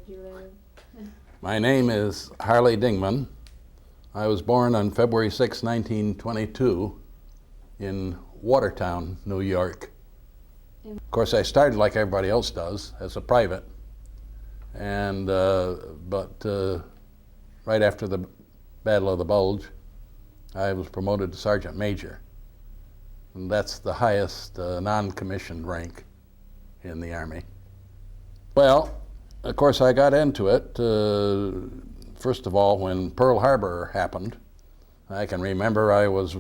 you live? My name is Harley Dingman. I was born on February 6, 1922 in Watertown, New York. Of course, I started like everybody else does, as a private. And but right after the Battle of the Bulge, I was promoted to Sergeant Major. And that's the highest non-commissioned rank in the Army. Well, of course, I got into it, first of all, when Pearl Harbor happened. I can remember I was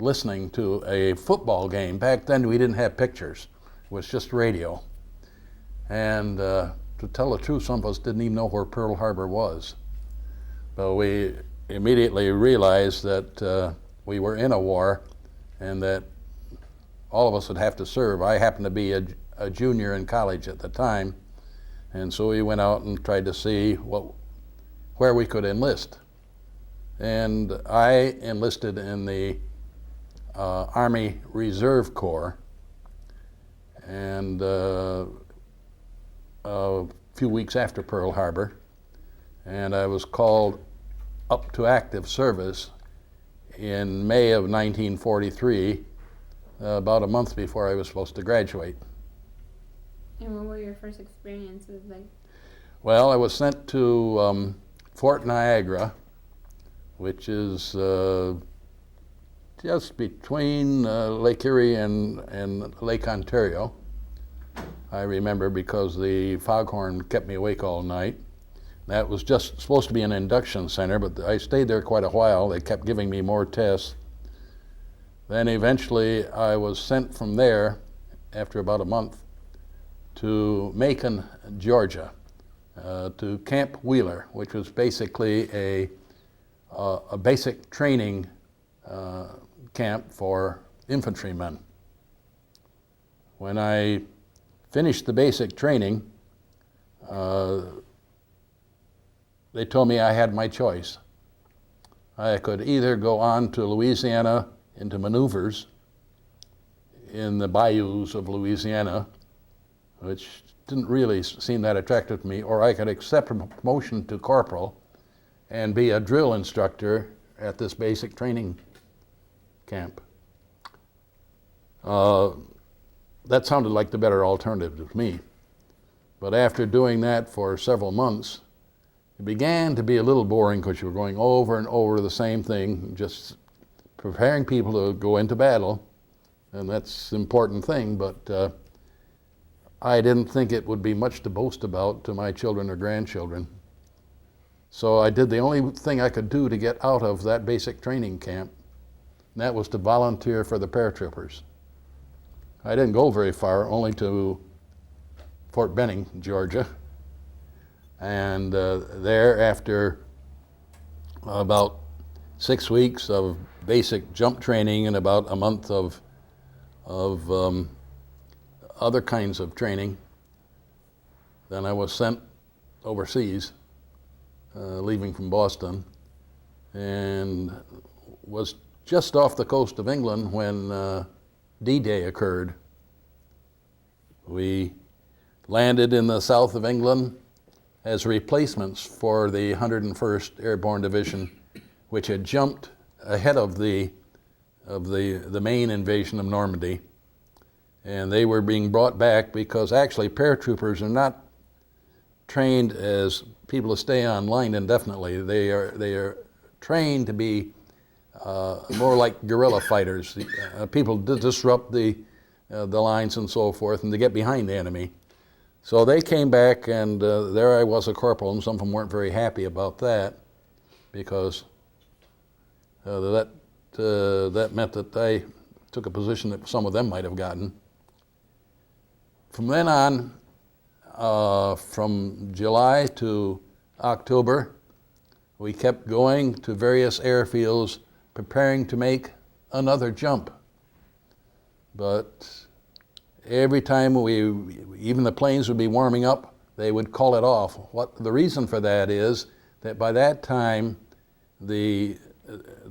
listening to a football game. Back then, we didn't have pictures. It was just radio. And to tell the truth, some of us didn't even know where Pearl Harbor was. But we immediately realized that we were in a war and that all of us would have to serve. I happened to be a junior in college at the time, and so we went out and tried to see where we could enlist. And I enlisted in the Army Reserve Corps, and a few weeks after Pearl Harbor, and I was called up to active service in May of 1943, about a month before I was supposed to graduate. And what were your first experiences like? Well, I was sent to Fort Niagara, which is just between Lake Erie and Lake Ontario. I remember because the foghorn kept me awake all night. That was just supposed to be an induction center, but I stayed there quite a while. They kept giving me more tests. Then eventually I was sent from there, after about a month, to Macon, Georgia, to Camp Wheeler, which was basically a basic training camp for infantrymen. When I finished the basic training, they told me I had my choice. I could either go on to Louisiana into maneuvers in the bayous of Louisiana, which didn't really seem that attractive to me, or I could accept a promotion to corporal and be a drill instructor at this basic training camp. That sounded like the better alternative to me. But after doing that for several months, it began to be a little boring because you were going over and over the same thing, just preparing people to go into battle, and that's an important thing, but I didn't think it would be much to boast about to my children or grandchildren. So I did the only thing I could do to get out of that basic training camp, and that was to volunteer for the paratroopers. I didn't go very far, only to Fort Benning, Georgia. And there, after about 6 weeks of basic jump training and about a month of other kinds of training, then I was sent overseas, leaving from Boston, and was just off the coast of England when D-Day occurred. We landed in the south of England as replacements for the 101st Airborne Division, which had jumped ahead of the main invasion of Normandy. And they were being brought back because actually paratroopers are not trained as people to stay on line indefinitely. They are trained to be more like guerrilla fighters, people to disrupt the lines and so forth, and to get behind the enemy. So they came back, and there I was a corporal, and some of them weren't very happy about that, because that meant that I took a position that some of them might have gotten. From then on, from July to October, we kept going to various airfields, preparing to make another jump. But every time even the planes would be warming up, they would call it off. The reason for that is that by that time, the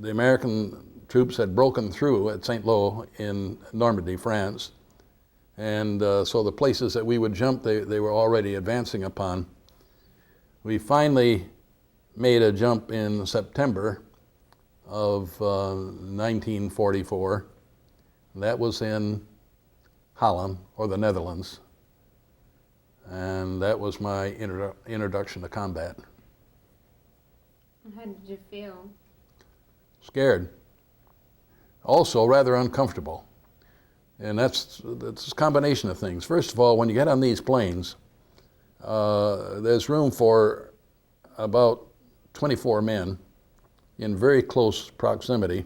American troops had broken through at St. Lo in Normandy, France. And so the places that we would jump, they were already advancing upon. We finally made a jump in September of 1944. That was in Holland, or the Netherlands. And that was my introduction to combat. How did you feel? Scared. Also rather uncomfortable. And that's a combination of things. First of all, when you get on these planes, there's room for about 24 men in very close proximity.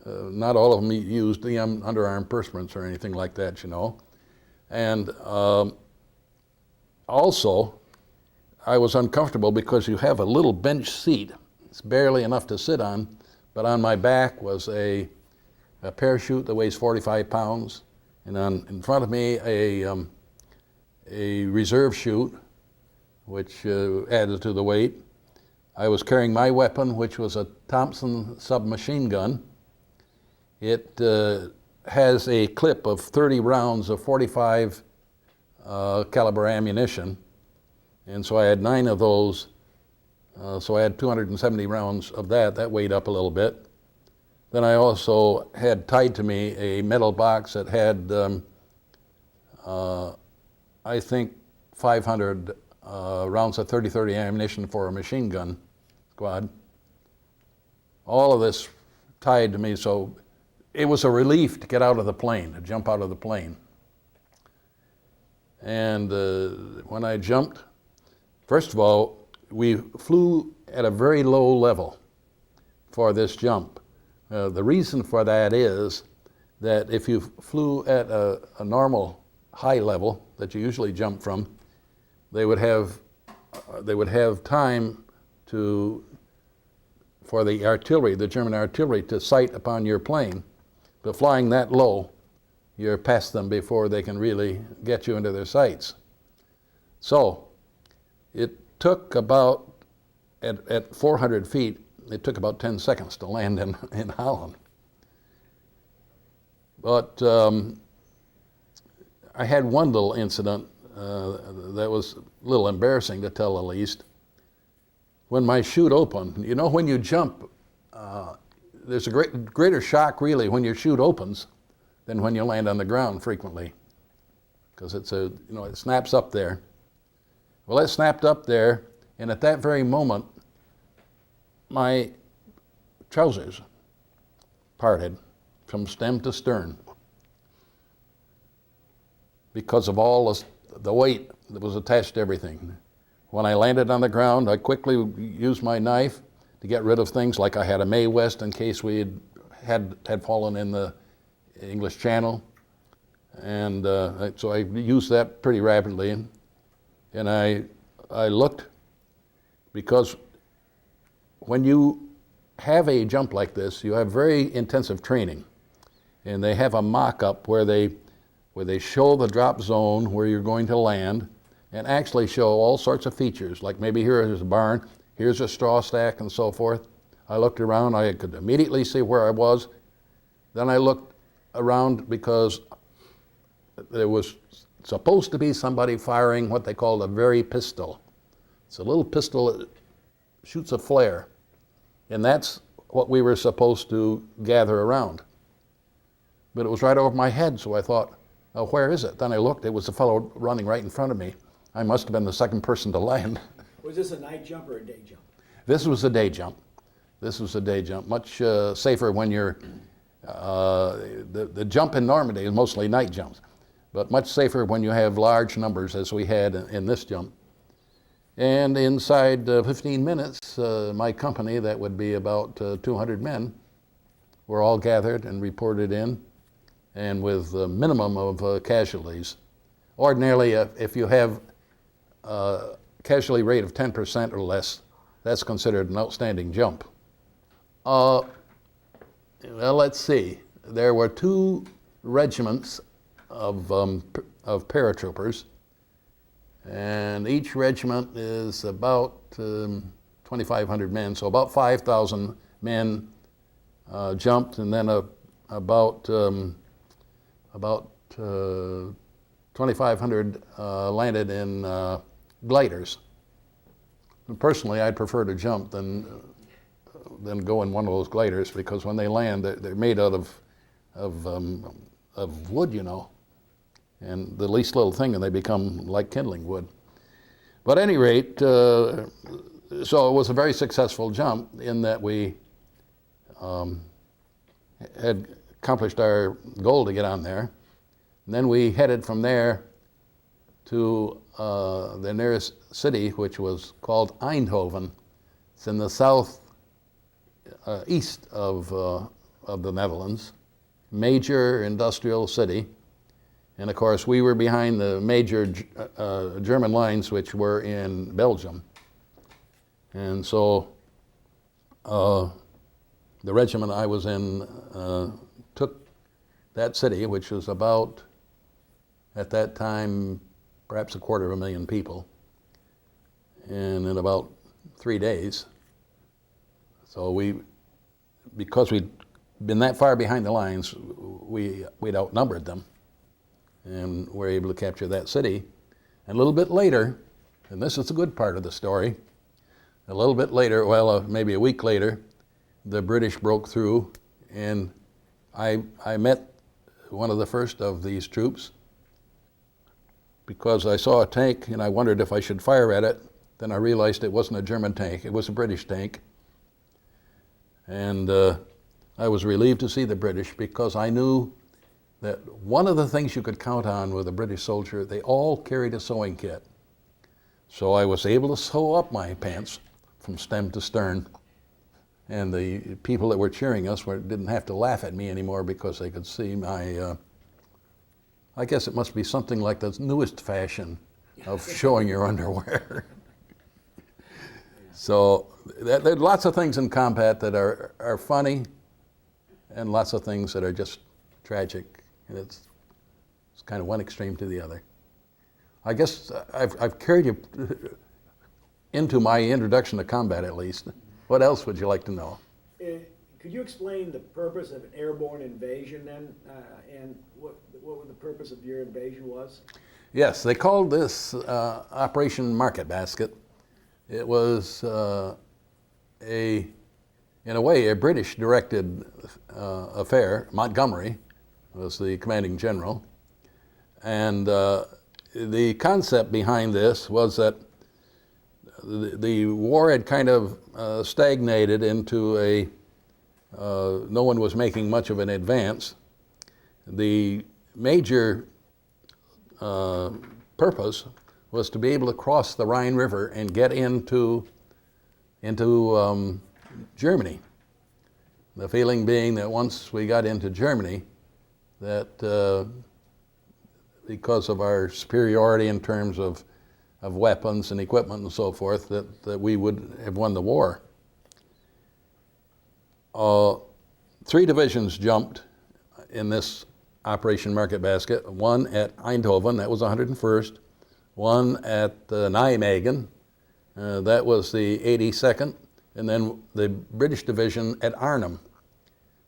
Not all of them used the underarm performance or anything like that, you know. And also, I was uncomfortable because you have a little bench seat. It's barely enough to sit on, but on my back was a parachute that weighs 45 pounds, and in front of me a reserve chute, which added to the weight. I was carrying my weapon, which was a Thompson submachine gun. It has a clip of 30 rounds of 45 caliber ammunition, and so I had 9 of those. So I had 270 rounds of that. That weighed up a little bit. Then I also had tied to me a metal box that had, I think, 500 rounds of 30-30 ammunition for a machine gun squad. All of this tied to me, so it was a relief to get out of the plane, to jump out of the plane. And when I jumped, first of all, we flew at a very low level for this jump. The reason for that is that if you flew at a normal high level that you usually jump from, they would have time for the artillery, the German artillery, to sight upon your plane. But flying that low, you're past them before they can really get you into their sights. So it took about, at 400 feet, it took about 10 seconds to land in Holland. But I had one little incident that was a little embarrassing, to tell the least. When my chute opened, you know, when you jump, there's a greater shock really when your chute opens than when you land on the ground frequently, because it snaps up there. Well, it snapped up there, and at that very moment, my trousers parted from stem to stern because of all the weight that was attached to everything. When I landed on the ground, I quickly used my knife to get rid of things, like I had a Mae West in case we had fallen in the English Channel. And so I used that pretty rapidly. And I looked, because when you have a jump like this, you have very intensive training. And they have a mock-up where they show the drop zone where you're going to land, and actually show all sorts of features, like maybe here's a barn, here's a straw stack, and so forth. I looked around, I could immediately see where I was. Then I looked around because there was supposed to be somebody firing what they called a very pistol. It's a little pistol that shoots a flare, and that's what we were supposed to gather around. But it was right over my head, so I thought, oh, where is it? Then I looked, it was a fellow running right in front of me. I must have been the second person to land. Was this a night jump or a day jump? This was a day jump. This was a day jump, much safer when you're, the jump in Normandy is mostly night jumps, but much safer when you have large numbers, as we had in this jump. And inside 15 minutes, my company, that would be about 200 men, were all gathered and reported in, and with a minimum of casualties. Ordinarily, if you have a casualty rate of 10% or less, that's considered an outstanding jump. Well, let's see. There were 2 regiments of paratroopers, and each regiment is about 2,500 men, so about 5,000 men jumped, and then about 2,500 landed in gliders. personally, I'd prefer to jump than go in one of those gliders, because when they land, they're made out of wood, you know, and the least little thing and they become like kindling wood. But at any rate, so it was a very successful jump in that we had accomplished our goal to get on there. And then we headed from there to the nearest city, which was called Eindhoven. It's in the south east of the Netherlands, major industrial city. And of course, we were behind the major German lines, which were in Belgium. And so the regiment I was in took that city, which was about, at that time, perhaps 250,000 people, and in about 3 days. So because we'd been that far behind the lines, we'd outnumbered them, and were able to capture that city. And a little bit later, and this is the good part of the story, a little bit later, well, maybe a week later, the British broke through, and I met one of the first of these troops, because I saw a tank and I wondered if I should fire at it. Then I realized it wasn't a German tank, it was a British tank. And I was relieved to see the British, because I knew that one of the things you could count on with a British soldier, they all carried a sewing kit. So I was able to sew up my pants from stem to stern. And the people that were cheering us didn't have to laugh at me anymore, because they could see my, I guess it must be something like the newest fashion of showing your underwear. So there are lots of things in combat that are funny, and lots of things that are just tragic. And it's kind of one extreme to the other. I guess I've carried you into my introduction to combat, at least. What else would you like to know? Could you explain the purpose of an airborne invasion then, and what the purpose of your invasion was? Yes, they called this Operation Market Basket. It was in a way, a British-directed affair. Montgomery was the commanding general. And the concept behind this was that the war had kind of stagnated into no one was making much of an advance. The major purpose was to be able to cross the Rhine River and get into Germany. The feeling being that once we got into Germany, that because of our superiority in terms of weapons and equipment and so forth, that we would have won the war. 3 divisions jumped in this Operation Market Basket. One at Eindhoven, that was 101st. One at Nijmegen, that was the 82nd. And then the British division at Arnhem.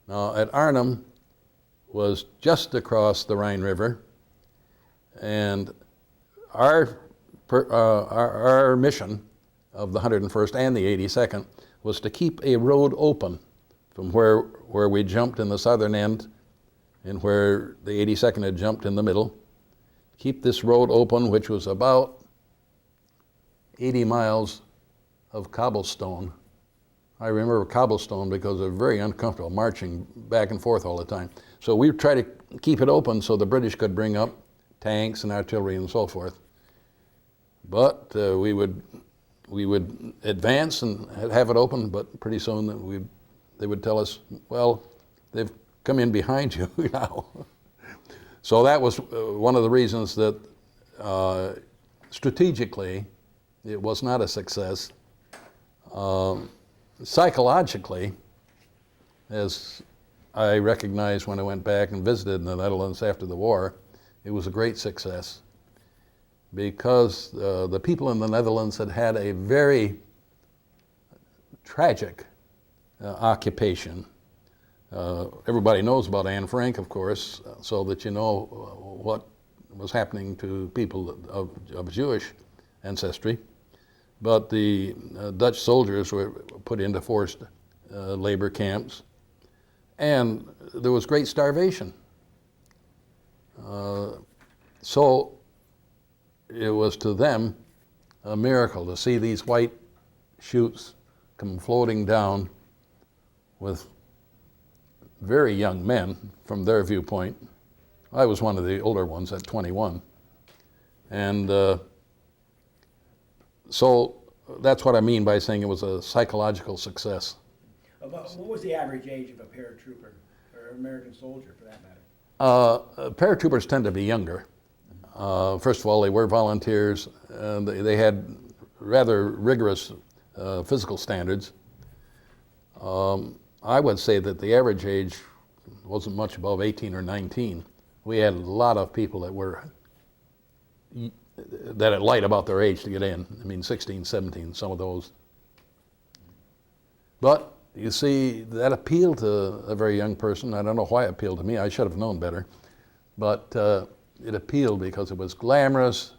Now, at Arnhem was just across the Rhine River, and our mission of the 101st and the 82nd was to keep a road open from where we jumped in the southern end and where the 82nd had jumped in the middle. Keep this road open, which was about 80 miles of cobblestone. I remember cobblestone because they're very uncomfortable marching back and forth all the time. So we tried to keep it open so the British could bring up tanks and artillery and so forth. But we would advance and have it open, but pretty soon they would tell us, well, they've come in behind you now. So that was one of the reasons that strategically it was not a success. Psychologically, as I recognized when I went back and visited the Netherlands after the war, it was a great success, because the people in the Netherlands had had a very tragic occupation. Everybody knows about Anne Frank, of course, so that you know what was happening to people of Jewish ancestry. But the Dutch soldiers were put into forced labor camps, and there was great starvation. So it was to them a miracle to see these white chutes come floating down with very young men from their viewpoint. I was one of the older ones at 21. And so that's what I mean by saying it was a psychological success. What was the average age of a paratrooper, or American soldier for that matter? Paratroopers tend to be younger. First of all, they were volunteers, and they had rather rigorous physical standards. I would say that the average age wasn't much above 18 or 19. We had a lot of people that had lied about their age to get in. I mean, 16, 17, some of those. But you see, that appealed to a very young person. I don't know why it appealed to me. I should have known better. But it appealed because it was glamorous.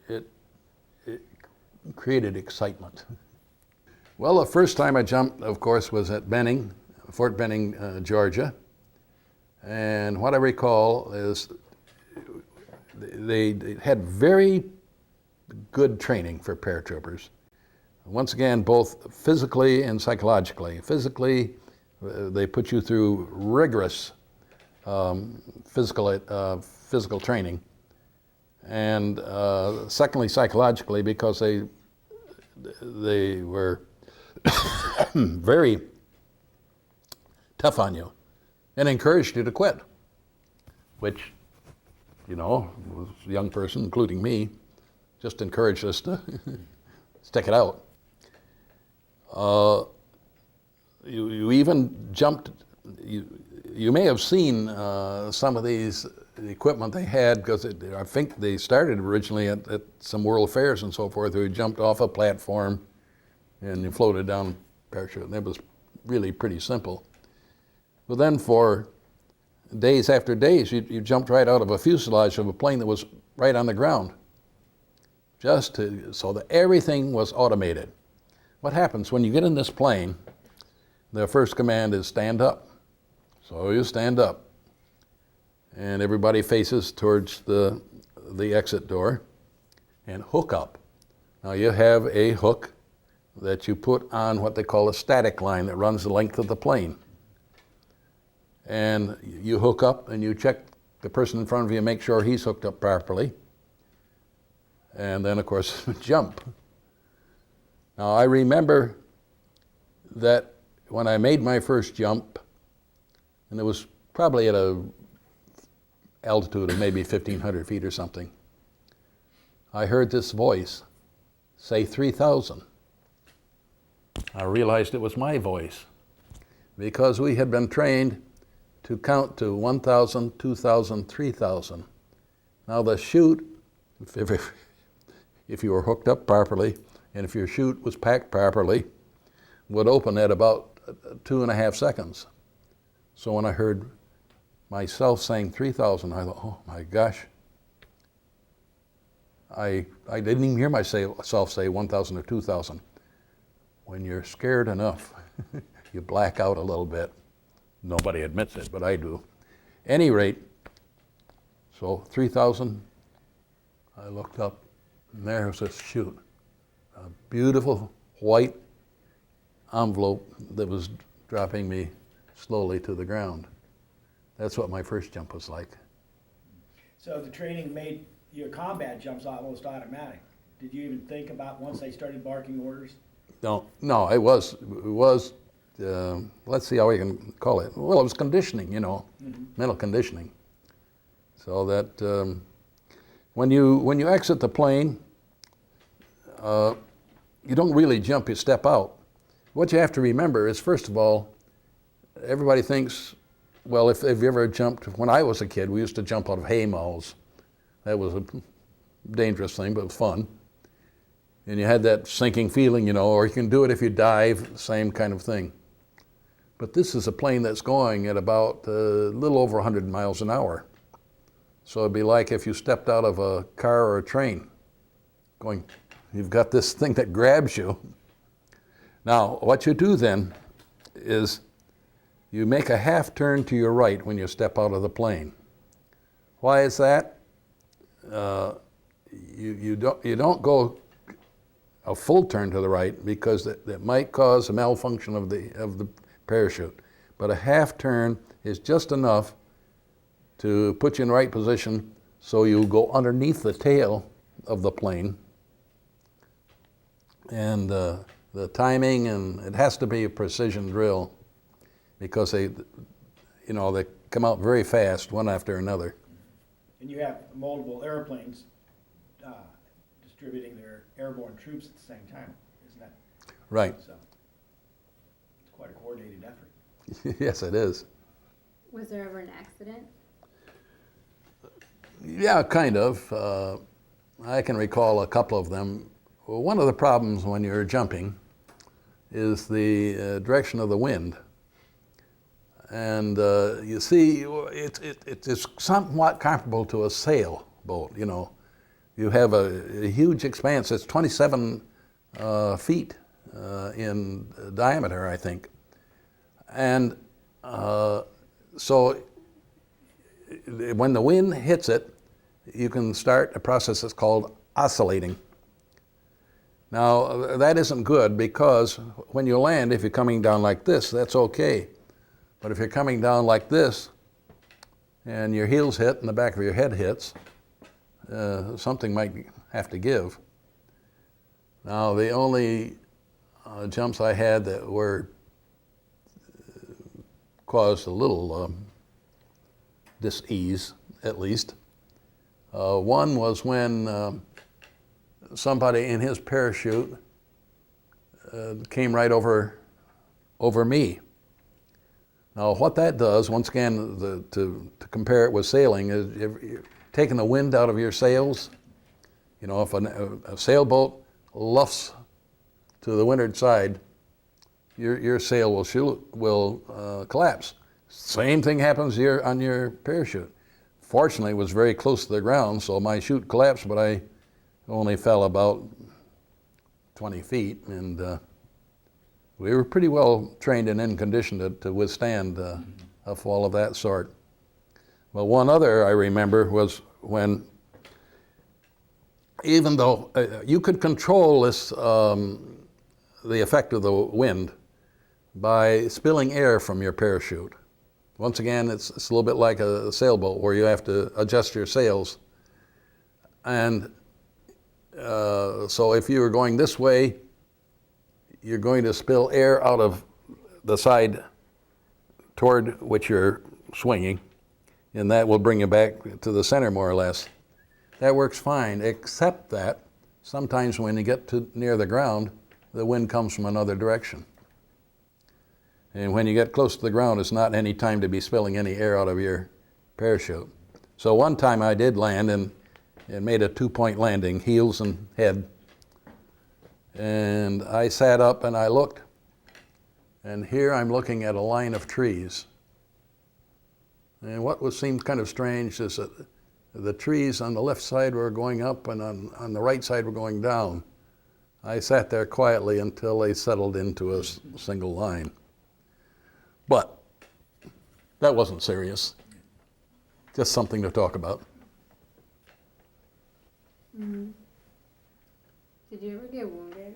It created excitement. Well, the first time I jumped, of course, was at Benning, Fort Benning, Georgia. And what I recall is they had very good training for paratroopers. Once again, both physically and psychologically. Physically, they put you through rigorous physical training. And secondly, psychologically, because they were very tough on you and encouraged you to quit, which, you know, was a young person, including me, just encouraged us to stick it out. You even jumped, you may have seen some of these equipment they had, because I think they started originally at some world fairs and so forth, where you jumped off a platform and you floated down parachute. And it was really pretty simple. But then for days after days, you jumped right out of a fuselage of a plane that was right on the ground, so that everything was automated. What happens when you get in this plane, the first command is stand up. So you stand up, and everybody faces towards the exit door, and hook up. Now you have a hook that you put on what they call a static line that runs the length of the plane. And you hook up and you check the person in front of you and make sure he's hooked up properly. And then, of course, jump. Now, I remember that when I made my first jump, and it was probably at a altitude of maybe 1,500 feet or something, I heard this voice say 3,000. I realized it was my voice, because we had been trained to count to 1,000, 2,000, 3,000. Now the chute, if you were hooked up properly, and if your chute was packed properly, would open at about 2.5 seconds. So when I heard myself saying 3,000, I thought, oh my gosh. I didn't even hear myself say 1,000 or 2,000. When you're scared enough, you black out a little bit. Nobody admits it, but I do. Any rate, so 3,000, I looked up, and there was this chute. A beautiful white envelope that was dropping me slowly to the ground. That's what my first jump was like. So the training made your combat jumps almost automatic. Did you even think about once they started barking orders? No, it was, let's see how we can call it. Well, it was conditioning, mental conditioning. So that when you exit the plane, you don't really jump, you step out. What you have to remember is, first of all, everybody thinks, well, if you ever jumped, when I was a kid, we used to jump out of hay mows. That was a dangerous thing, but it was fun. And you had that sinking feeling, or you can do it if you dive, same kind of thing. But this is a plane that's going at about a little over 100 miles an hour. So it'd be like if you stepped out of a car or a train. going, you've got this thing that grabs you. Now, what you do then is you make a half turn to your right when you step out of the plane. Why is that? You don't go a full turn to the right because that might cause a malfunction of the parachute. But a half turn is just enough to put you in the right position so you go underneath the tail of the plane. And the timing, and it has to be a precision drill because they come out very fast one after another. And you have multiple airplanes distributing their airborne troops at the same time, isn't that? Right. So it's quite a coordinated effort. Yes, it is. Was there ever an accident? Yeah, kind of. I can recall a couple of them. Well, one of the problems when you're jumping is the direction of the wind. And you see, it's somewhat comparable to a sailboat, you know. You have a huge expanse. It's 27 feet in diameter, I think. And so when the wind hits it, you can start a process that's called oscillating. Now, that isn't good because when you land, if you're coming down like this, that's okay. But if you're coming down like this and your heels hit and the back of your head hits, something might have to give. Now, the only jumps I had that were caused a little dis-ease, at least. One was when somebody in his parachute came right over me. Now, what that does, once again, to compare it with sailing, is you're taking the wind out of your sails. You know, if a sailboat luffs to the windward side, your sail will collapse. Same thing happens here on your parachute. Fortunately, it was very close to the ground, so my chute collapsed, but I only fell about 20 feet, and we were pretty well trained and in condition to withstand a fall of that sort. Well, one other I remember was when, even though you could control this, the effect of the wind by spilling air from your parachute. Once again, it's a little bit like a sailboat where you have to adjust your sails. And so if you were going this way, you're going to spill air out of the side toward which you're swinging, and that will bring you back to the center more or less. That works fine, except that sometimes when you get near the ground, the wind comes from another direction. And when you get close to the ground, it's not any time to be spilling any air out of your parachute. So one time I did land and made a 2-point landing, heels and head. And I sat up and I looked, and here I'm looking at a line of trees. And what seemed kind of strange is that the trees on the left side were going up and on the right side were going down. I sat there quietly until they settled into a single line. But that wasn't serious, just something to talk about. Mm-hmm. Did you ever get wounded?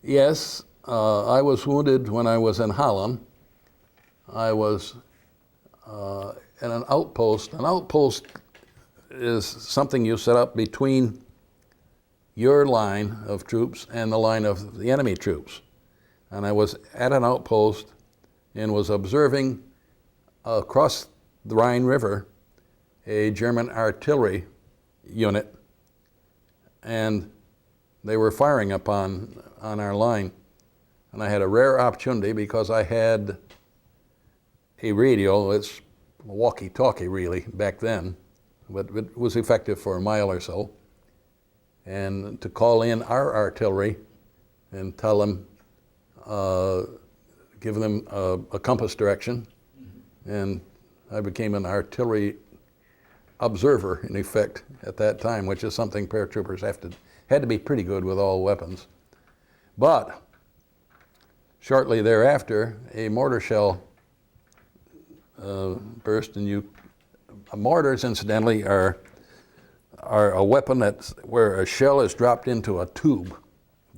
Yes, I was wounded when I was in Holland. I was in an outpost. An outpost is something you set up between your line of troops and the line of the enemy troops. And I was at an outpost and was observing across the Rhine River a German artillery unit, and they were firing on our line. And I had a rare opportunity because I had a radio. It's a walkie-talkie really back then, but it was effective for a mile or so. And to call in our artillery and tell them, give them a compass direction, and I became an artillery observer, in effect, at that time, which is something paratroopers had to be pretty good with all weapons. But shortly thereafter, a mortar shell burst, and mortars, incidentally, are a weapon where a shell is dropped into a tube.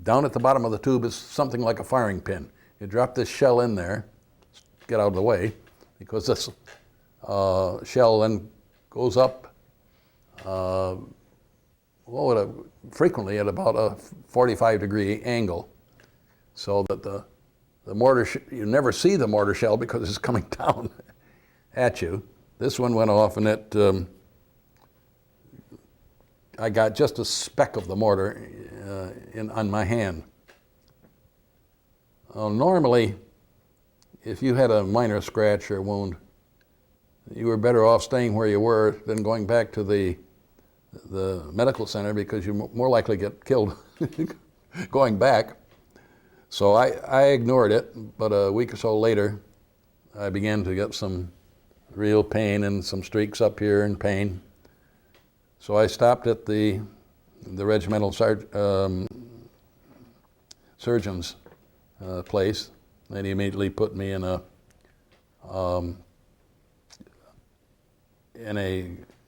Down at the bottom of the tube is something like a firing pin. You drop this shell in there, get out of the way, because this shell then goes up frequently at about a 45-degree angle, so that the mortar, you never see the mortar shell because it's coming down at you. This one went off, and I got just a speck of the mortar on my hand. Normally, if you had a minor scratch or wound, you were better off staying where you were than going back to the medical center, because you're more likely to get killed going back. So I ignored it, but a week or so later, I began to get some real pain and some streaks up here and pain. So I stopped at the regimental surgeon's place, and he immediately put me in a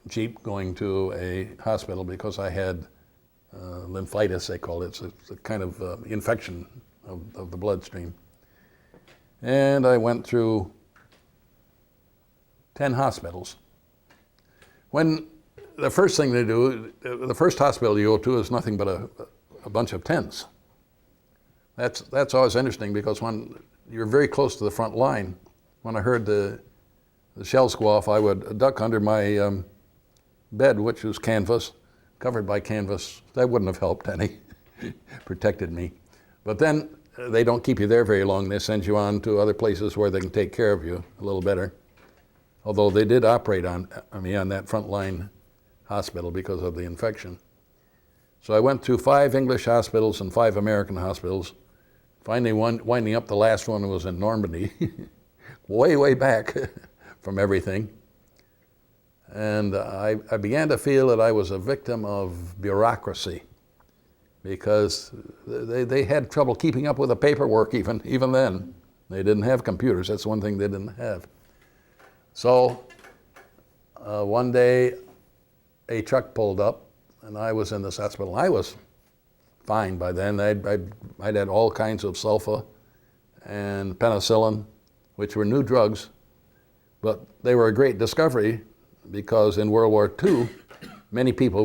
jeep going to a hospital because I had lymphitis, they call it. It's a kind of infection of the bloodstream. And I went through 10 hospitals. When the first thing they do, the first hospital you go to is nothing but a bunch of tents. That's always interesting, because when you're very close to the front line, when I heard the shells go off, I would duck under my bed, which was canvas, covered by canvas. That wouldn't have helped any, protected me. But then they don't keep you there very long. They send you on to other places where they can take care of you a little better. Although they did operate on me on that front line hospital because of the infection. So I went through 5 English hospitals and 5 American hospitals. Finally, winding up, the last one was in Normandy, way back from everything. And I began to feel that I was a victim of bureaucracy, because they had trouble keeping up with the paperwork even then. They didn't have computers. That's one thing they didn't have. So one day a truck pulled up, and I was in this hospital. I was fine by then. I'd had all kinds of sulfa and penicillin, which were new drugs, but they were a great discovery, because in World War II, many people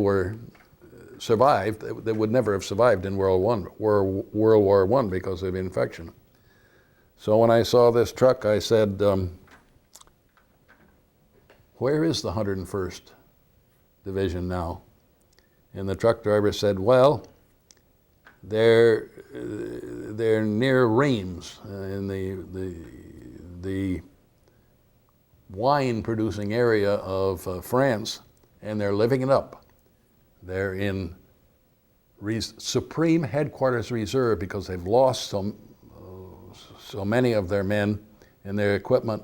survived that would never have survived in World War I because of infection. So when I saw this truck, I said, where is the 101st Division now? And the truck driver said, well, they're near Reims in the wine-producing area of France, and they're living it up. They're in Supreme Headquarters Reserve because they've lost so many of their men and their equipment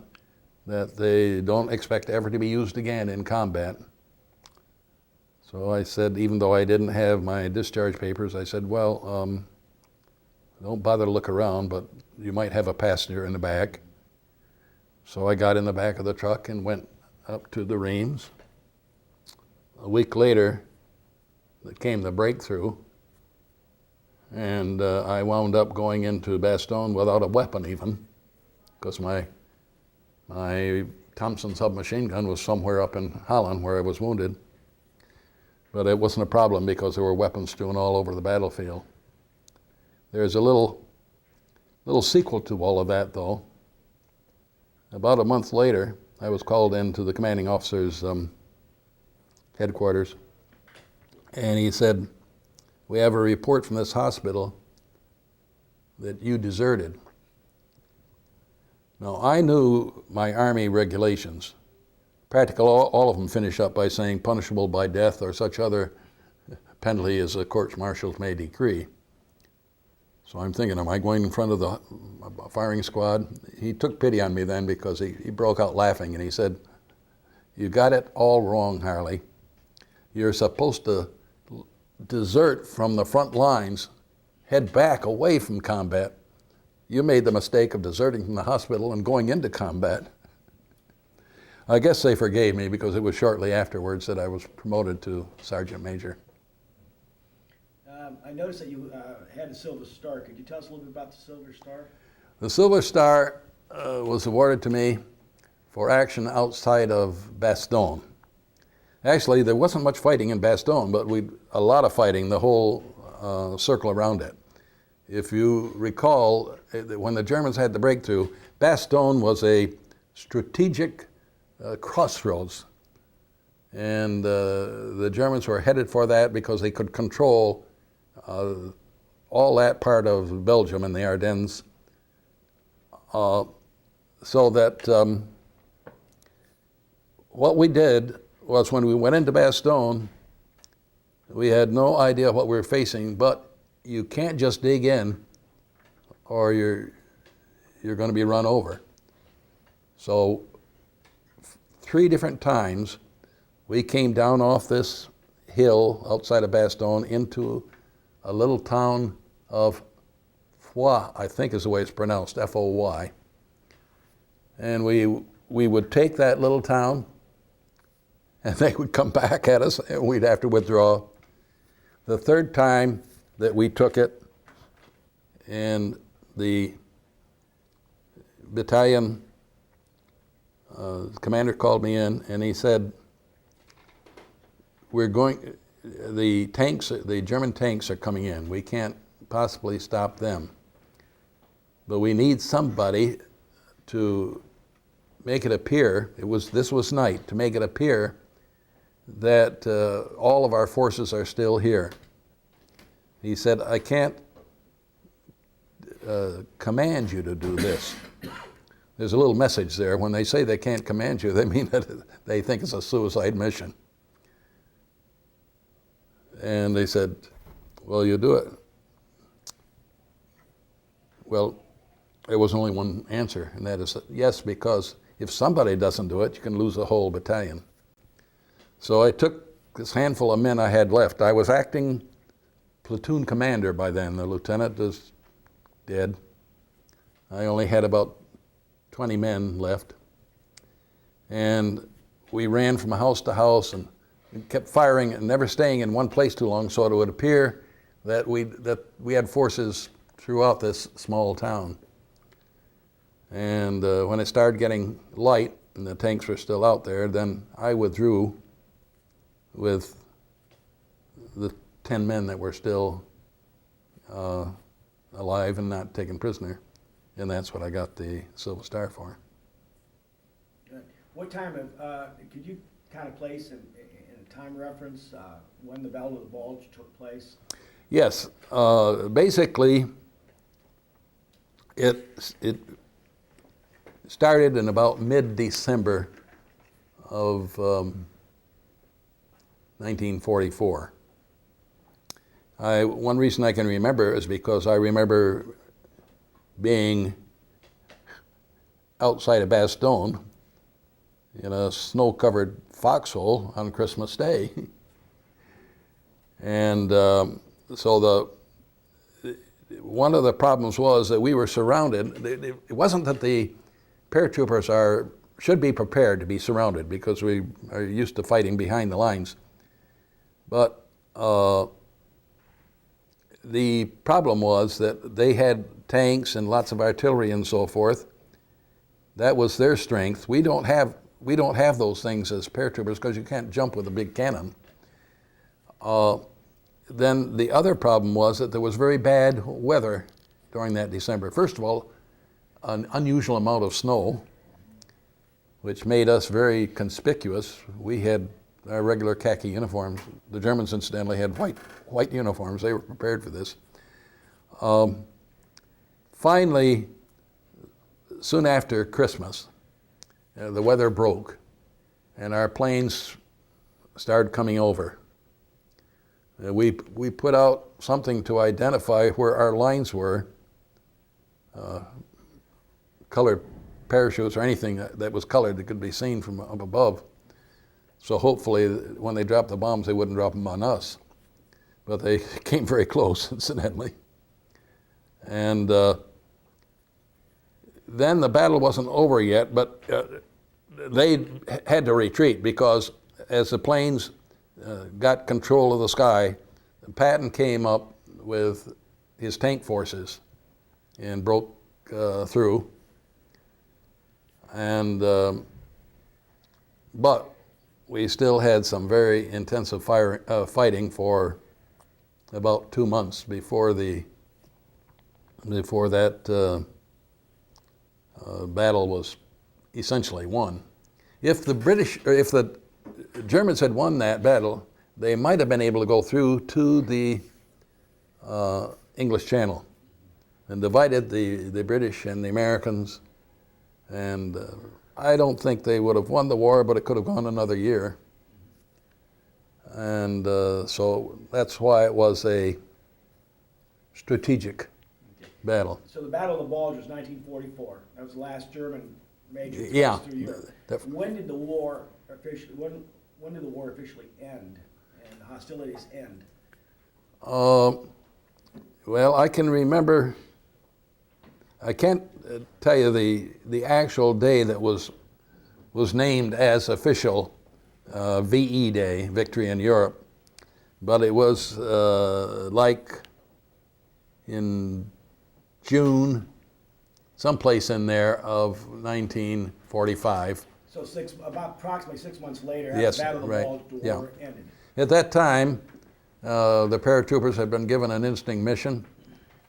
that they don't expect ever to be used again in combat. So I said, even though I didn't have my discharge papers, I said, well, don't bother to look around, but you might have a passenger in the back. So I got in the back of the truck and went up to the Reims. A week later, came the breakthrough, and I wound up going into Bastogne without a weapon even, because my Thompson submachine gun was somewhere up in Holland where I was wounded. But it wasn't a problem because there were weapons strewn all over the battlefield. There's a little sequel to all of that, though. About a month later, I was called into the commanding officer's headquarters, and he said, we have a report from this hospital that you deserted. Now, I knew my Army regulations. Practically all of them finish up by saying punishable by death or such other penalty as the courts-martial may decree. So I'm thinking, am I going in front of the firing squad? He took pity on me then, because he broke out laughing, and he said, You got it all wrong, Harley. You're supposed to desert from the front lines, head back away from combat. You made the mistake of deserting from the hospital and going into combat. I guess they forgave me because it was shortly afterwards that I was promoted to Sergeant Major. I noticed that you had a Silver Star. Could you tell us a little bit about the Silver Star? The Silver Star was awarded to me for action outside of Bastogne. Actually, there wasn't much fighting in Bastogne, but a lot of fighting, the whole circle around it. If you recall, when the Germans had the breakthrough, Bastogne was a strategic crossroads. And the Germans were headed for that because they could control all that part of Belgium and the Ardennes. So that what we did was when we went into Bastogne, we had no idea what we were facing, but you can't just dig in or you're going to be run over. So 3 different times we came down off this hill outside of Bastogne into a little town of Foy, I think is the way it's pronounced, F-O-Y. And we would take that little town and they would come back at us and we'd have to withdraw. The 3rd time that we took it, and the battalion commander called me in and he said, the German tanks are coming in. We can't possibly stop them. But we need somebody to make it appear, this was night, to make it appear that all of our forces are still here. He said, I can't command you to do this. There's a little message there. When they say they can't command you, they mean that they think it's a suicide mission. And they said, well, you do it. Well, there was only one answer, and that is yes, because if somebody doesn't do it, you can lose the whole battalion. So I took this handful of men I had left. I was acting platoon commander by then. The lieutenant is dead. I only had about 20 men left. And we ran from house to house and kept firing and never staying in one place too long, so it would appear that we had forces throughout this small town. And when it started getting light and the tanks were still out there, then I withdrew with the 10 men that were still alive and not taken prisoner. And that's what I got the Silver Star for. Good. What time could you kind of place in a time reference when the Battle of the Bulge took place? Yes. Basically, it started in about mid-December of 1944. One reason I can remember is because I remember being outside of Bastogne in a snow-covered foxhole on Christmas Day. And so one of the problems was that we were surrounded. It wasn't that the paratroopers should be prepared to be surrounded because we are used to fighting behind the lines. But the problem was that they had tanks and lots of artillery and so forth. That was their strength. We don't have those things as paratroopers because you can't jump with a big cannon. Then the other problem was that there was very bad weather during that December. First of all, an unusual amount of snow, which made us very conspicuous. We had our regular khaki uniforms. The Germans, incidentally, had white uniforms. They were prepared for this. Finally, soon after Christmas, the weather broke, and our planes started coming over. We put out something to identify where our lines were, colored parachutes or anything that was colored that could be seen from up above. So hopefully when they dropped the bombs, they wouldn't drop them on us. But they came very close, incidentally. And then the battle wasn't over yet, but they had to retreat because as the planes got control of the sky, Patton came up with his tank forces and broke through. And but we still had some very intensive fighting for about 2 months before that battle was essentially won. If the Germans had won that battle, they might have been able to go through to the English Channel and divided the British and the Americans. And I don't think they would have won the war, but it could have gone another year. And so that's why it was a strategic battle. So the Battle of the Bulge was 1944. That was the last German major thrust Yeah. through Europe. When did the war officially end and hostilities end? Well, I can remember. I can't tell you the actual day that was named as official VE Day, Victory in Europe, but it was like in June, someplace in there of 1945. So approximately 6 months later, after Yes, the Battle of the right. Bulge, the Yeah. war ended. At that time, the paratroopers had been given an interesting mission,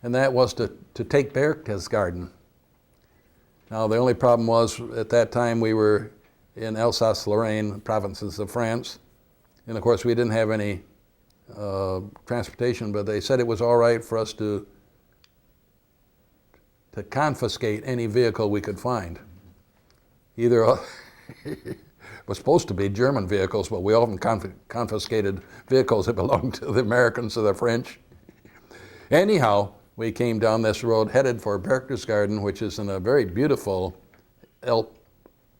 and that was to take Berchtesgaden. Now, the only problem was at that time we were in Alsace-Lorraine, provinces of France, and of course we didn't have any transportation, but they said it was all right for us to confiscate any vehicle we could find. Either was supposed to be German vehicles, but we often confiscated vehicles that belonged to the Americans or the French. Anyhow, we came down this road headed for Berchtesgaden, which is in a very beautiful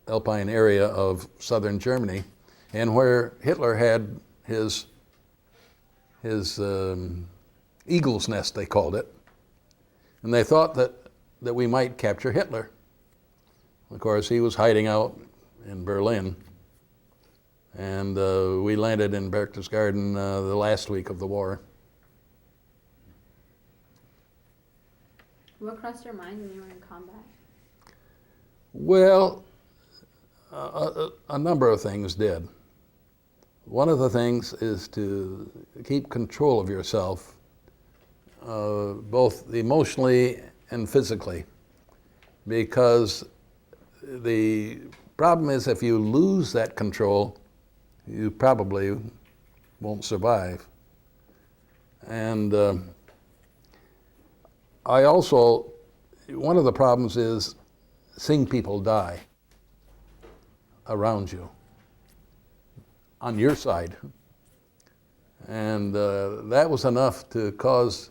alpine area of southern Germany, and where Hitler had his eagle's nest, they called it. And they thought that we might capture Hitler. Of course, he was hiding out in Berlin. And we landed in Berchtesgaden the last week of the war. What crossed your mind when you were in combat? Well, a number of things did. One of the things is to keep control of yourself, both emotionally and physically, because the problem is if you lose that control, you probably won't survive. And I also, one of the problems is seeing people die around you, on your side. And that was enough to cause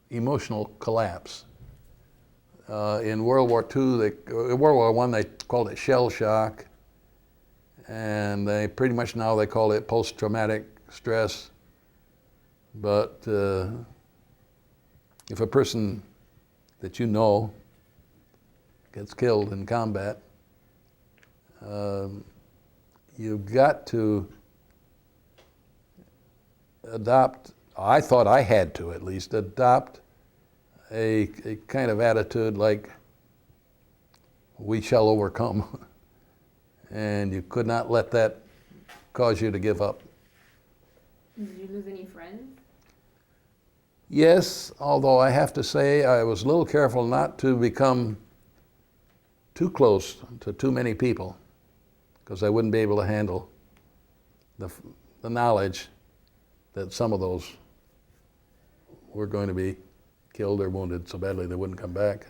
emotional collapse. In World War II, World War I, they called it shell shock, and they pretty much now they call it post-traumatic stress. But if a person that you know gets killed in combat, you've got to adopt, I thought I had to at least, adopt a kind of attitude like, we shall overcome. And you could not let that cause you to give up. Did you lose any friends? Yes, although I have to say I was a little careful not to become too close to too many people, because I wouldn't be able to handle the knowledge that some of those were going to be killed or wounded so badly they wouldn't come back.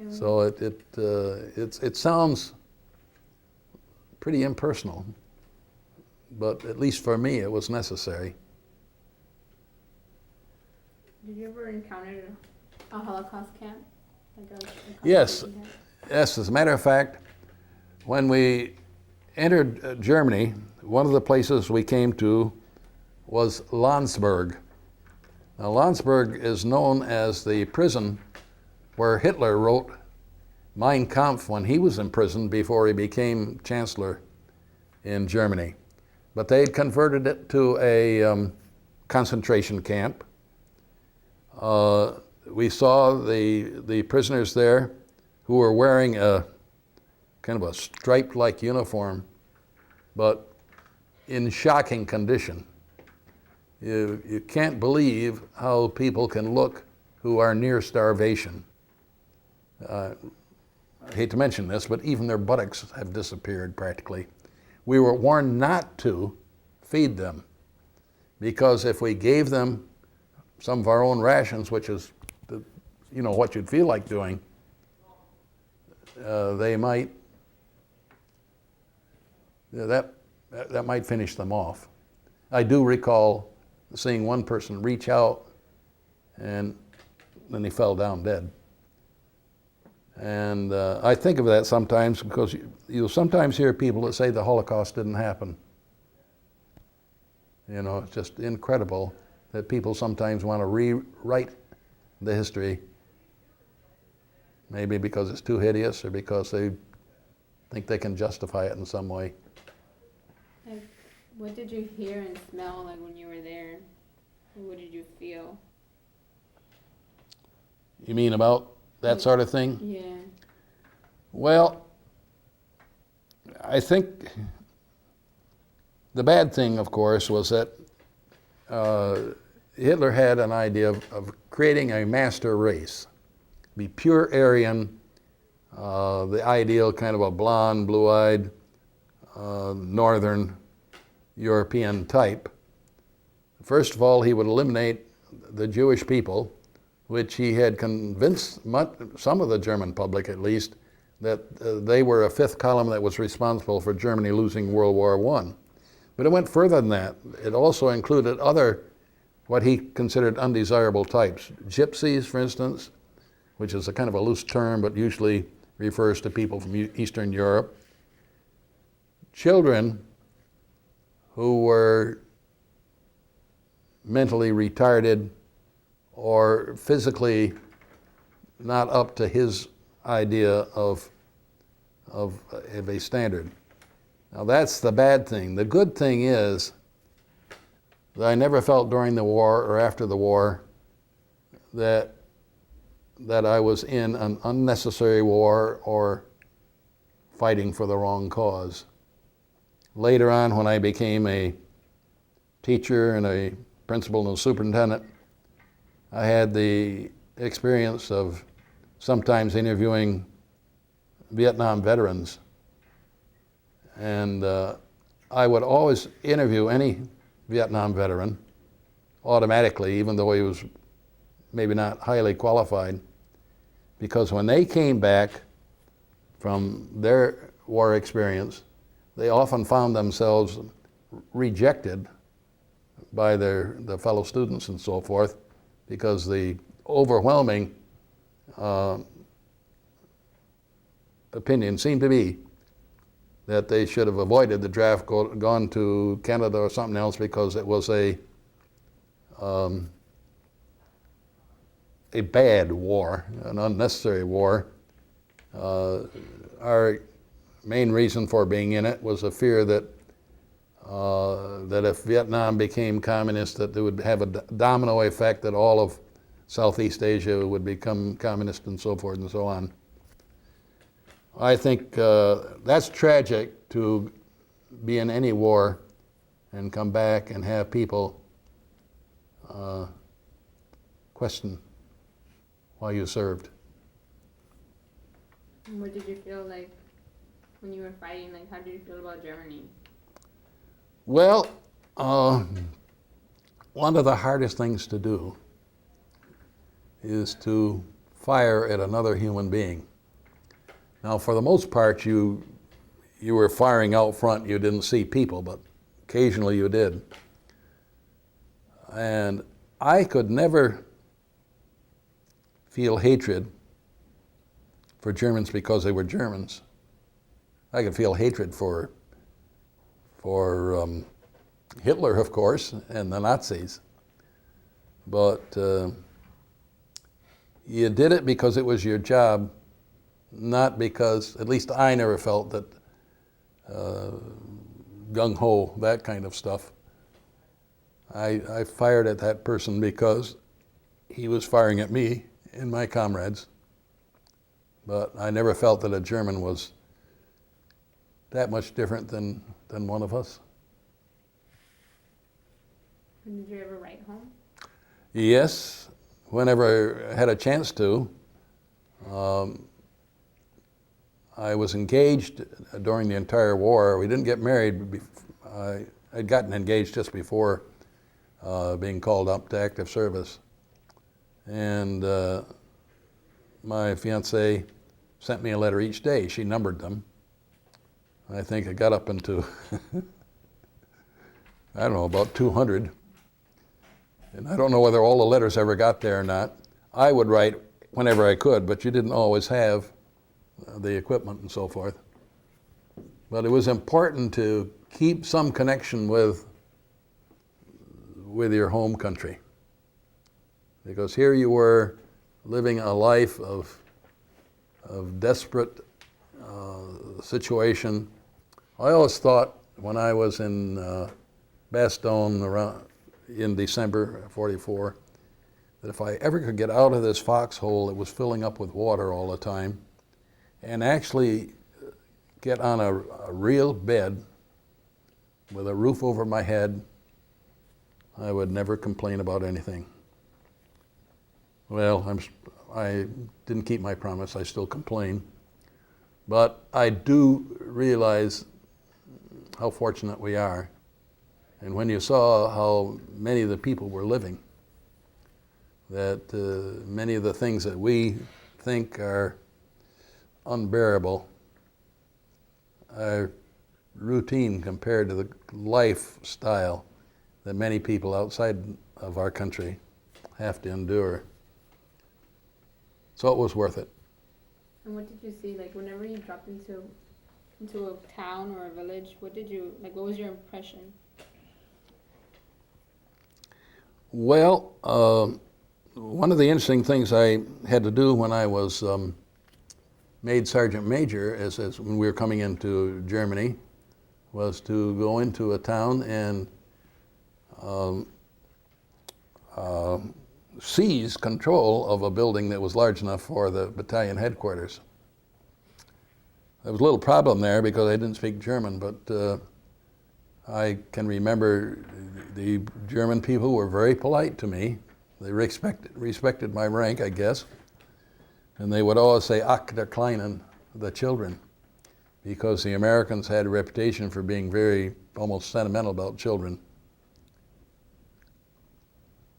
So it sounds pretty impersonal, but at least for me it was necessary. Did you ever encounter a Holocaust camp? Like Yes. concentration camp? Yes, as a matter of fact, when we entered Germany, one of the places we came to was Landsberg. Now, Landsberg is known as the prison where Hitler wrote Mein Kampf when he was in prison before he became chancellor in Germany. But they had converted it to a concentration camp. We saw the prisoners there who were wearing a kind of a striped-like uniform, but in shocking condition. You can't believe how people can look who are near starvation. I hate to mention this, but even their buttocks have disappeared practically. We were warned not to feed them, because if we gave them some of our own rations, which is what you'd feel like doing, they might, that might finish them off. I do recall seeing one person reach out and then he fell down dead. And I think of that sometimes because you'll sometimes hear people that say the Holocaust didn't happen. It's just incredible that people sometimes want to rewrite the history, maybe because it's too hideous or because they think they can justify it in some way. Like, what did you hear and smell like when you were there? What did you feel? You mean about that sort of thing? Yeah. Well, I think the bad thing, of course, was that Hitler had an idea of creating a master race, be pure Aryan, the ideal kind of a blonde, blue-eyed, northern European type. First of all, he would eliminate the Jewish people, which he had convinced some of the German public, at least, that they were a fifth column that was responsible for Germany losing World War I. But it went further than that. It also included other, what he considered undesirable types. Gypsies, for instance, which is a kind of a loose term, but usually refers to people from Eastern Europe. Children who were mentally retarded or physically not up to his idea of a standard. Now that's the bad thing. The good thing is that I never felt during the war or after the war that I was in an unnecessary war or fighting for the wrong cause. Later on, when I became a teacher and a principal and a superintendent, I had the experience of sometimes interviewing Vietnam veterans. And I would always interview any Vietnam veteran automatically, even though he was maybe not highly qualified, because when they came back from their war experience, they often found themselves rejected by their fellow students and so forth, because the overwhelming opinion seemed to be that they should have avoided the draft, gone to Canada or something else, because it was a bad war, an unnecessary war. Our main reason for being in it was a fear that if Vietnam became communist, that it would have a domino effect, that all of Southeast Asia would become communist and so forth and so on. I think that's tragic, to be in any war and come back and have people question why you served. And what did you feel like when you were fighting? Like, how did you feel about Germany? Well, one of the hardest things to do is to fire at another human being. Now, for the most part, you were firing out front. You didn't see people, but occasionally you did. And I could never feel hatred for Germans because they were Germans. I could feel hatred for Hitler, of course, and the Nazis. But you did it because it was your job, not because, at least I never felt that gung-ho, that kind of stuff. I fired at that person because he was firing at me and my comrades. But I never felt that a German was that much different than one of us. Did you ever write home? Yes, whenever I had a chance to. I was engaged during the entire war. We didn't get married. I'd gotten engaged just before being called up to active service. And my fiancée sent me a letter each day. She numbered them. I think it got up into, I don't know, about 200. And I don't know whether all the letters ever got there or not. I would write whenever I could, but you didn't always have the equipment and so forth. But it was important to keep some connection with your home country. Because here you were living a life of desperate situation. I always thought when I was in Bastogne around in December '44 that if I ever could get out of this foxhole that was filling up with water all the time and actually get on a real bed with a roof over my head, I would never complain about anything. Well, I didn't keep my promise. I still complain. But I do realize how fortunate we are. And when you saw how many of the people were living, that many of the things that we think are unbearable are routine compared to the lifestyle that many people outside of our country have to endure. So it was worth it. And what did you see, like, whenever you dropped into a town or a village, what was your impression? Well, one of the interesting things I had to do when I was made Sergeant Major, as when we were coming into Germany, was to go into a town and seize control of a building that was large enough for the battalion headquarters. There was a little problem there because I didn't speak German, but I can remember the German people were very polite to me. They respected my rank, I guess. And they would always say, "Ach, der Kleinen," the children, because the Americans had a reputation for being very, almost sentimental about children.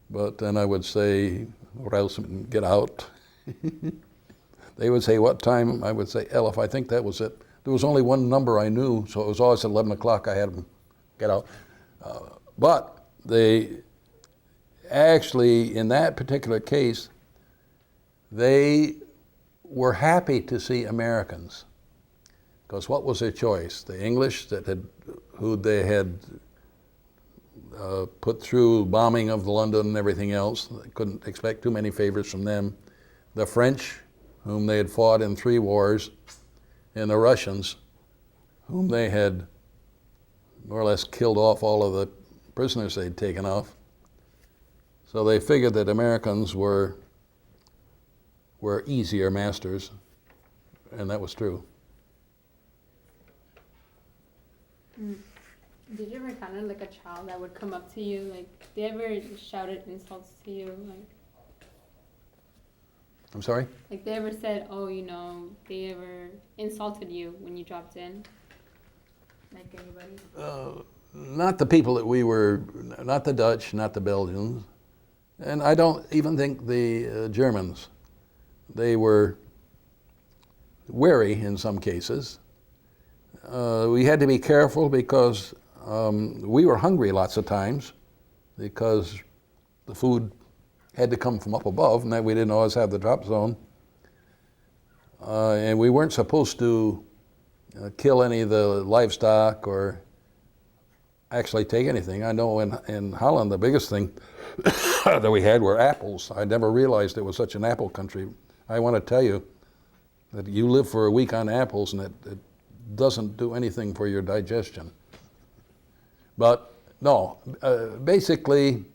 But then I would say, "Raus, get out." They would say, "What time?" I would say, "Elf." I think that was it. There was only one number I knew, so it was always 11 o'clock I had them get out. But they actually, in that particular case, they were happy to see Americans. Because what was their choice? The English who they had put through bombing of London and everything else. They couldn't expect too many favors from them. The French, whom they had fought in 3 wars, and the Russians, whom they had more or less killed off all of the prisoners they'd taken off. So they figured that Americans were easier masters, and that was true. Did you ever encounter like a child that would come up to you, like, they ever shouted insults to you, like? I'm sorry? Like they ever said, they ever insulted you when you dropped in? Like anybody? Not the people that we were, not the Dutch, not the Belgians, and I don't even think the Germans. They were wary in some cases. We had to be careful because we were hungry lots of times because the food had to come from up above and that we didn't always have the drop zone. and we weren't supposed to kill any of the livestock or actually take anything. I know in Holland the biggest thing that we had were apples. I never realized it was such an apple country. I want to tell you that you live for a week on apples and it doesn't do anything for your digestion. But no, basically,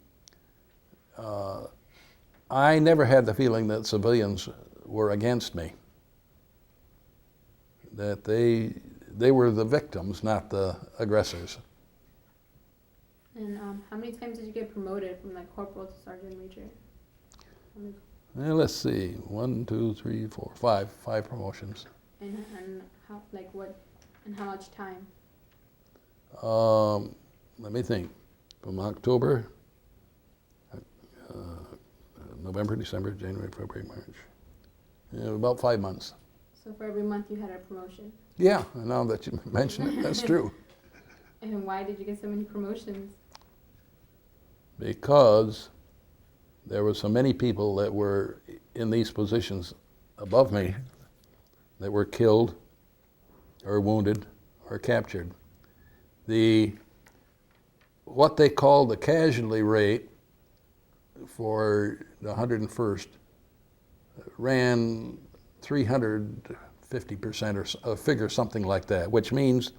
I never had the feeling that civilians were against me. That they were the victims, not the aggressors. And how many times did you get promoted from like corporal to sergeant major? Let's see, 1, 2, 3, 4, 5 promotions. And how like what and how much time? Let me think. From October, November, December, January, February, March. Yeah, about 5 months. So for every month you had a promotion. Yeah, now that you mention it, that's true. And why did you get so many promotions? Because there were so many people that were in these positions above me that were killed or wounded or captured. What they called the casualty rate for the 101st ran 350% or a figure something like that, which means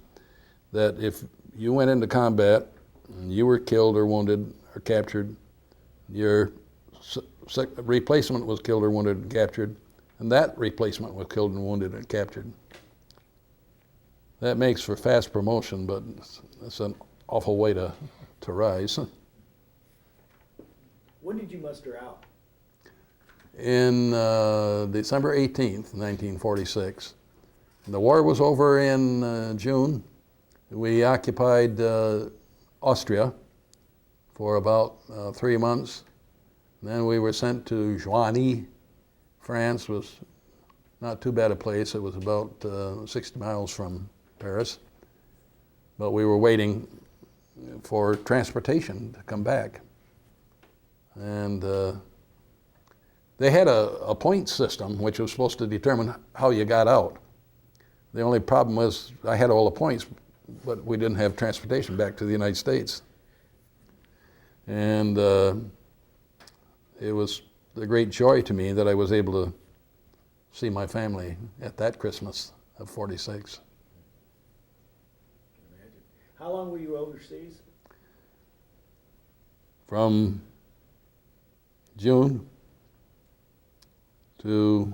that if you went into combat and you were killed or wounded or captured, your replacement was killed or wounded and captured, and that replacement was killed and wounded and captured. That makes for fast promotion, but it's an awful way to rise. When did you muster out? In December 18th, 1946. The war was over in June. We occupied Austria for about 3 months. Then we were sent to Joigny. France was not too bad a place. It was about 60 miles from Paris. But we were waiting for transportation to come back. And they had a point system which was supposed to determine how you got out. The only problem was I had all the points, but we didn't have transportation back to the United States. And it was a great joy to me that I was able to see my family at that Christmas of '46. How long were you overseas? From June to,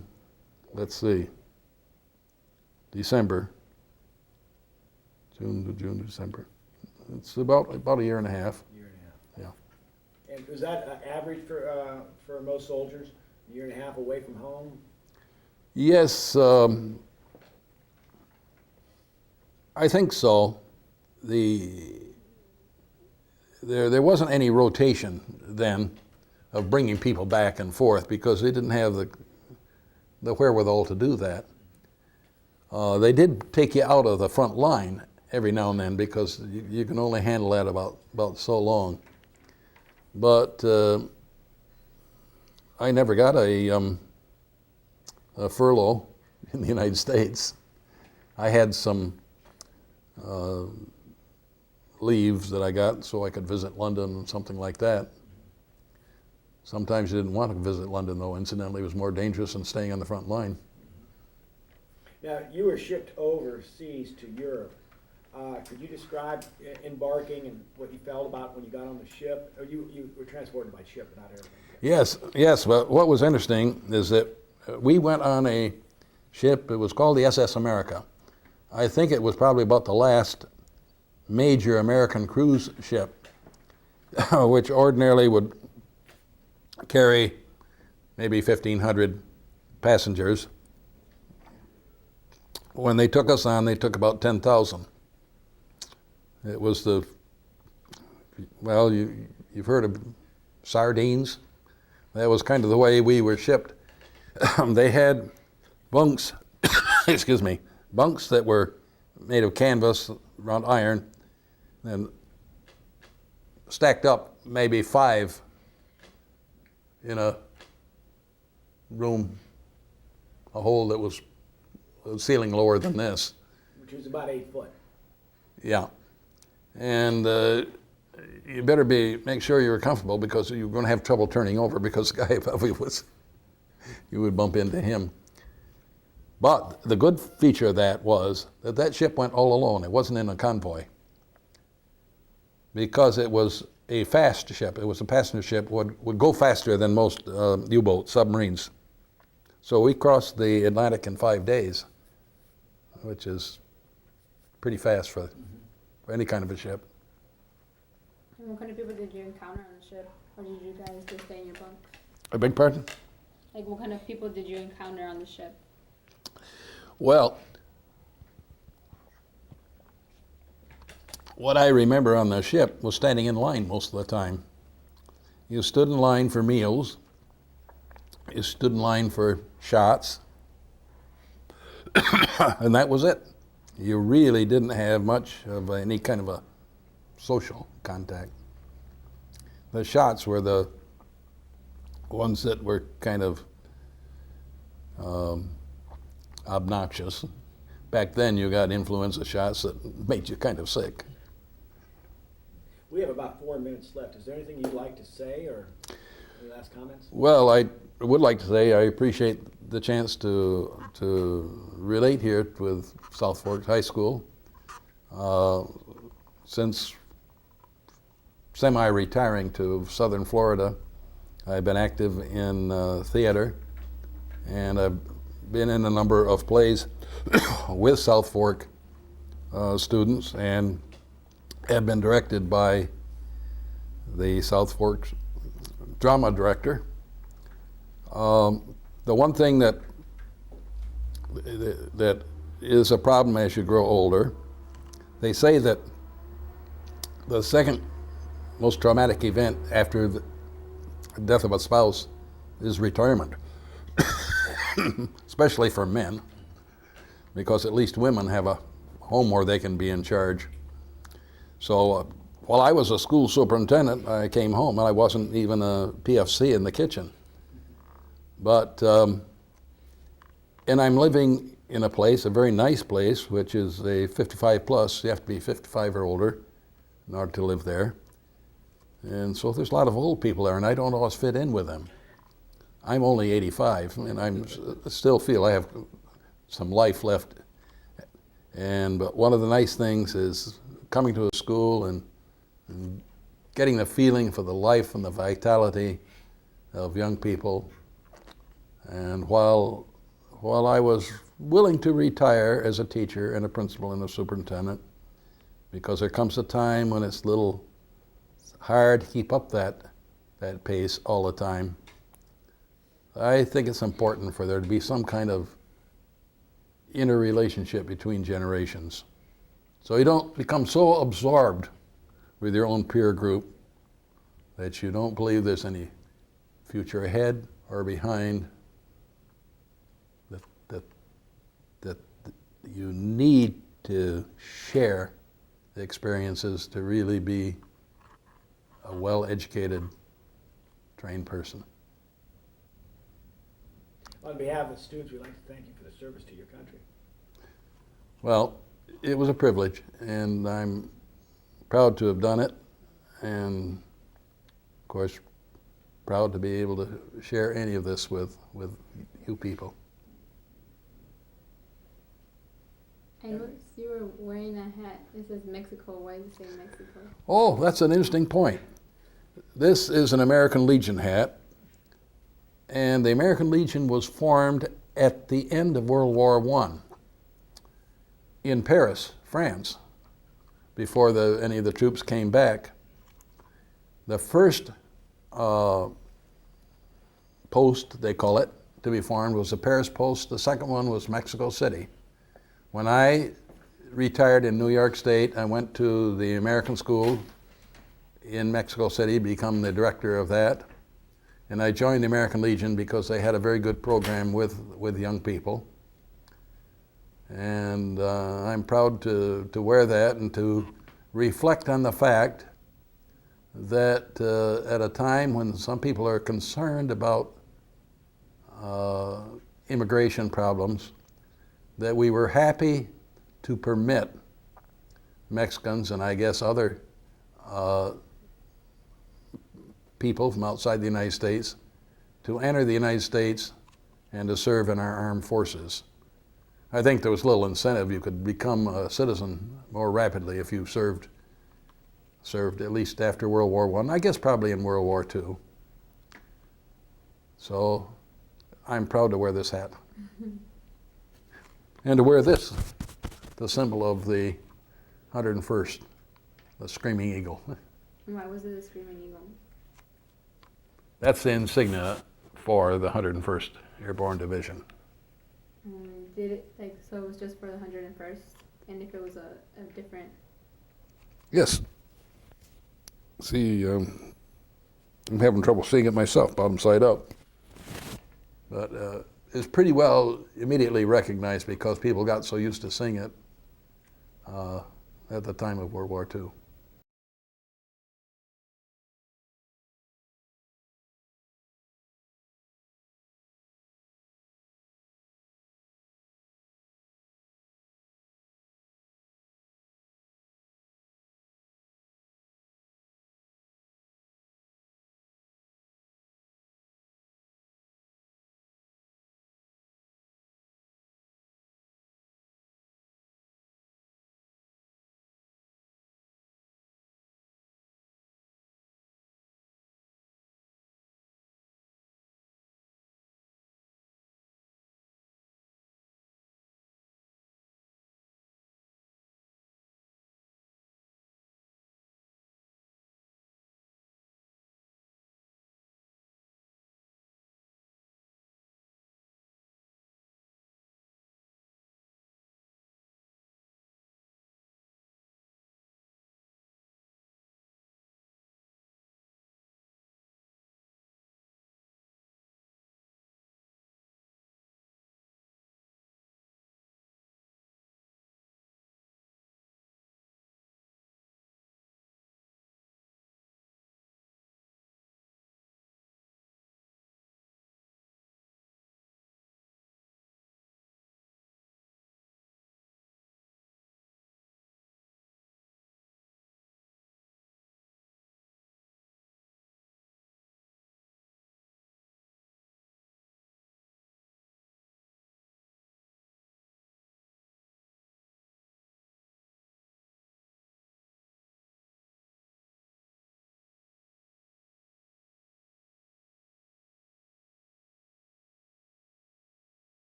let's see, December. June to December. It's about a year and a half. Year and a half. Yeah. And was that average for most soldiers? A year and a half away from home? Yes, I think so. There wasn't any rotation then of bringing people back and forth because they didn't have the wherewithal to do that. They did take you out of the front line every now and then because you can only handle that about so long. But I never got a furlough in the United States. I had some leaves that I got so I could visit London and something like that. Sometimes you didn't want to visit London, though. Incidentally, it was more dangerous than staying on the front line. Now, you were shipped overseas to Europe. Could you describe embarking and what you felt about when you got on the ship? Or you were transported by ship, not airplane? Yes, but what was interesting is that we went on a ship, it was called the SS America. I think it was probably about the last major American cruise ship, which ordinarily would carry maybe 1,500 passengers. When they took us on, they took about 10,000. It was you've heard of sardines. That was kind of the way we were shipped. They had bunks, excuse me, bunks that were made of canvas around iron and stacked up maybe 5 in a room, a hole that was a ceiling lower than this. Which was about 8 foot. Yeah. And you better make sure you're comfortable, because you're going to have trouble turning over, because the guy above you you would bump into him. But the good feature of that was that ship went all alone. It wasn't in a convoy. Because it was a fast ship, it was a passenger ship, would go faster than most U-boat submarines. So we crossed the Atlantic in 5 days, which is pretty fast for any kind of a ship. And what kind of people did you encounter on the ship? Or did you guys just stay in your bunks? I beg pardon? Like, what kind of people did you encounter on the ship? Well, what I remember on the ship was standing in line most of the time. You stood in line for meals. You stood in line for shots. And that was it. You really didn't have much of any kind of a social contact. The shots were the ones that were kind of obnoxious. Back then you got influenza shots that made you kind of sick. We have about 4 minutes left. Is there anything you'd like to say, or any last comments? Well, I would like to say I appreciate the chance to relate here with South Fork High School. Since semi-retiring to Southern Florida, I've been active in theater, and I've been in a number of plays with South Fork students, and have been directed by the South Fork drama director. The one thing that is a problem as you grow older, they say that the second most traumatic event after the death of a spouse is retirement, especially for men, because at least women have a home where they can be in charge. So while I was a school superintendent, I came home and I wasn't even a PFC in the kitchen. But, and I'm living in a place, a very nice place, which is a 55 plus. You have to be 55 or older in order to live there. And so there's a lot of old people there, and I don't always fit in with them. I'm only 85, and I still feel I have some life left. But one of the nice things is coming to a school and getting the feeling for the life and the vitality of young people. And while I was willing to retire as a teacher and a principal and a superintendent, because there comes a time when it's a little hard to keep up that pace all the time, I think it's important for there to be some kind of interrelationship between generations. So you don't become so absorbed with your own peer group that you don't believe there's any future ahead or behind, that you need to share the experiences to really be a well-educated, trained person. On behalf of the students, we'd like to thank you for the service to your country. Well, it was a privilege, and I'm proud to have done it, and of course, proud to be able to share any of this with you people. I noticed you were wearing a hat. It says Mexico. Why does it say Mexico? Oh, that's an interesting point. This is an American Legion hat, and the American Legion was formed at the end of World War I in Paris, France, before any of the troops came back. The first post, they call it, to be formed was the Paris post. The second one was Mexico City. When I retired in New York State, I went to the American School in Mexico City, become the director of that. And I joined the American Legion because they had a very good program with young people. And I'm proud to wear that and to reflect on the fact that at a time when some people are concerned about immigration problems, that we were happy to permit Mexicans and I guess other people from outside the United States to enter the United States and to serve in our armed forces. I think there was little incentive. You could become a citizen more rapidly if you served at least after World War I. I guess probably in World War II. So I'm proud to wear this hat. And to wear this, the symbol of the 101st, the Screaming Eagle. Why was it a Screaming Eagle? That's the insignia for the 101st Airborne Division. Did it, like, so it was just for the 101st? And if it was a different... Yes. See, I'm having trouble seeing it myself, bottom side up. But it's pretty well immediately recognized because people got so used to seeing it at the time of World War II.